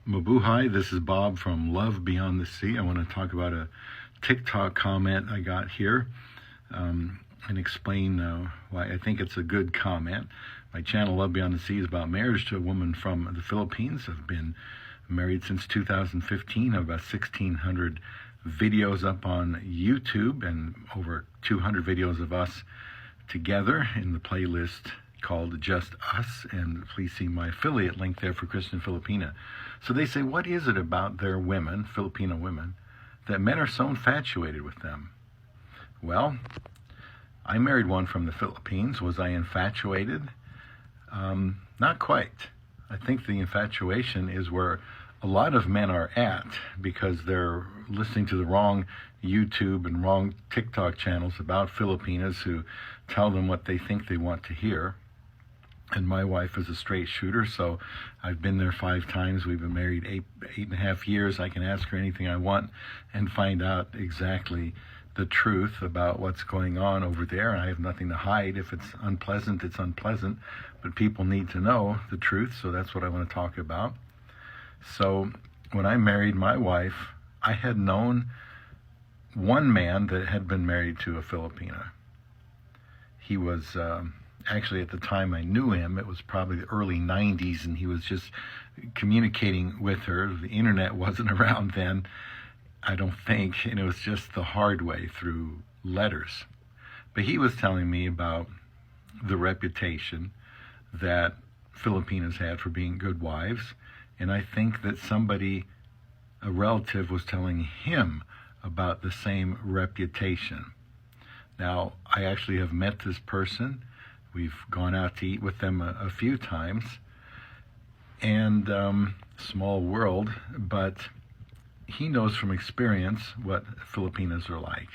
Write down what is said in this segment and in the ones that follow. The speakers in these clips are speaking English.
Mabuhay, this is Bob from Love Beyond the Sea. I want to talk about a TikTok comment I got here and explain why I think it's a good comment. My channel, Love Beyond the Sea, is about marriage to a woman from the Philippines. I've been married since 2015. I have about 1,600 videos up on YouTube and over 200 videos of us together in the playlist called Just Us, and please see my affiliate link there for Christian Filipina. So they say, what is it about their women, Filipino women, that men are so infatuated with them? Well, I married one from the Philippines. Was I infatuated? Not quite. I think the infatuation is where a lot of men are at because they're listening to the wrong YouTube and wrong TikTok channels about Filipinas who tell them what they think they want to hear. And my wife is a straight shooter, so I've been there 5 times. We've been married eight and a half years. I can ask her anything I want and find out exactly the truth about what's going on over there. I have nothing to hide. If it's unpleasant, it's unpleasant. But people need to know the truth, so that's what I want to talk about. So when I married my wife, I had known one man that had been married to a Filipina. He was... Actually, at the time I knew him, it was probably the early 90s, and he was just communicating with her. The internet wasn't around then, I don't think, and it was just the hard way through letters. But he was telling me about the reputation that Filipinas had for being good wives, and I think that somebody, a relative, was telling him about the same reputation. Now, I actually have met this person. We've gone out to eat with them a few times, and small world, but he knows from experience what Filipinas are like,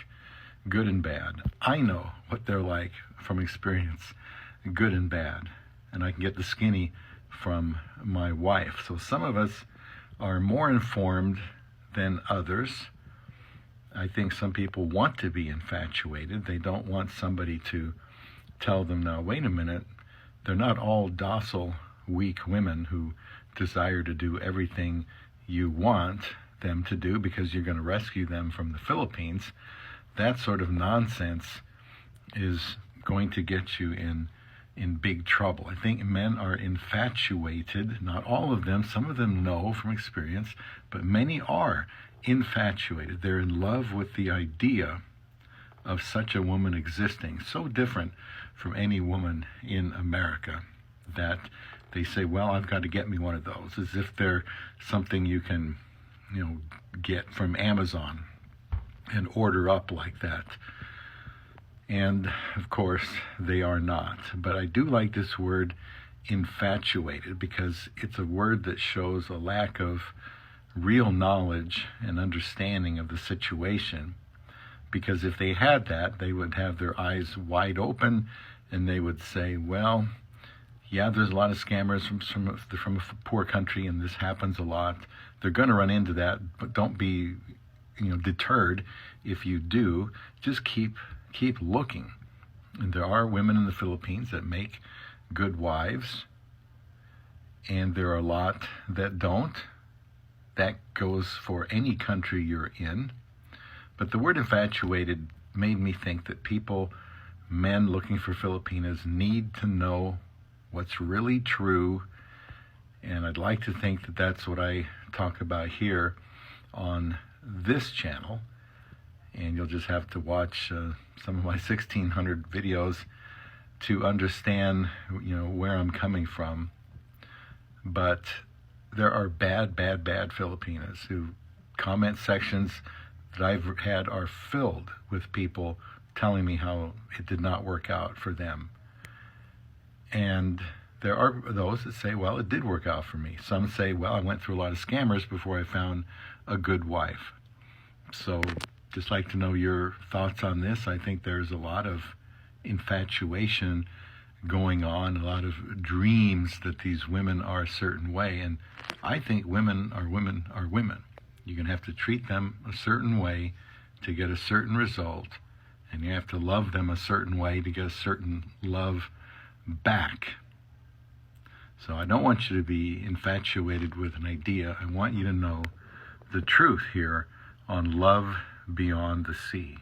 good and bad. I know what they're like from experience, good and bad, and I can get the skinny from my wife. So some of us are more informed than others. I think some people want to be infatuated. They don't want somebody to tell them, now, wait a minute, they're not all docile, weak women who desire to do everything you want them to do because you're going to rescue them from the Philippines. That sort of nonsense is going to get you in big trouble. I think men are infatuated, not all of them, some of them know from experience, but many are infatuated. They're in love with the idea of such a woman existing, so different from any woman in America that they say, well, I've got to get me one of those, as if they're something you can, get from Amazon and order up like that. And of course, they are not. But I do like this word infatuated because it's a word that shows a lack of real knowledge and understanding of the situation. Because if they had that, they would have their eyes wide open and they would say, well, yeah, there's a lot of scammers from a poor country and this happens a lot. They're going to run into that, but don't be deterred if you do. Just keep looking. And there are women in the Philippines that make good wives, and there are a lot that don't. That goes for any country you're in. But the word infatuated made me think that men looking for Filipinas, need to know what's really true. And I'd like to think that that's what I talk about here on this channel. And you'll just have to watch some of my 1,600 videos to understand, where I'm coming from. But there are bad Filipinas who comment sections that I've had are filled with people telling me how it did not work out for them. And there are those that say, well, it did work out for me. Some say, well, I went through a lot of scammers before I found a good wife. So just like to know your thoughts on this. I think there's a lot of infatuation going on, a lot of dreams that these women are a certain way. And I think women are women are women. You're going to have to treat them a certain way to get a certain result, and you have to love them a certain way to get a certain love back. So I don't want you to be infatuated with an idea. I want you to know the truth here on love beyond the sea.